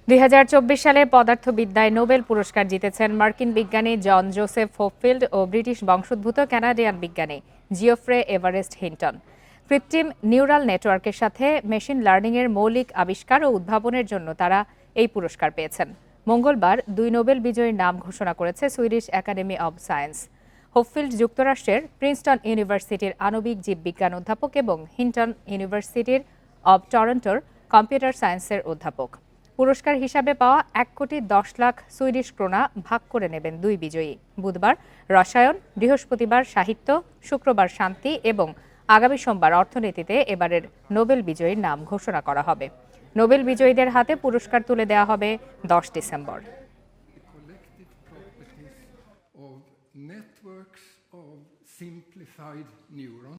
2024 সালে পদার্থবিদ্যায় নোবেল পুরস্কার জিতেছেন মার্কিন বিজ্ঞানী জন জোসেফ হোপফিল্ড ও ব্রিটিশ বংশোদ্ভূত কানাডিয়ান বিজ্ঞানী জিওফ্রে এভারেস্ট হিন্টন। কৃত্রিম নিউরাল নেটওয়ার্কের সাথে মেশিন লার্নিংয়ের মৌলিক আবিষ্কার ও উদ্ভাবনের জন্য তারা এই পুরস্কার পেয়েছেন। মঙ্গলবার 2 নোবেল বিজয়ীর নাম ঘোষণা করেছে সুইডিশ একাডেমি অব সায়েন্স। হোপফিল্ড যুক্তরাষ্ট্রের প্রিন্সটন ইউনিভার্সিটির আণবিক জীববিজ্ঞান অধ্যাপক এবং হিন্টন ইউনিভার্সিটির অব টরন্টোর কম্পিউটার সায়েন্সের অধ্যাপক। পুরস্কার হিসাবে পাওয়া 1,10,00,000 সুইডিশ ক্রোনা ভাগ করে নেবেন দুই বিজয়ী। বুধবার রসায়ন, বৃহস্পতিবার সাহিত্য, শুক্রবার শান্তি এবং আগামী সোমবার অর্থনীতিতে এবারের নোবেল বিজয়ীর নাম ঘোষণা করা হবে। নোবেল বিজয়ীদের হাতে পুরস্কার তুলে দেওয়া হবে 10 December. Networks of simplified neurons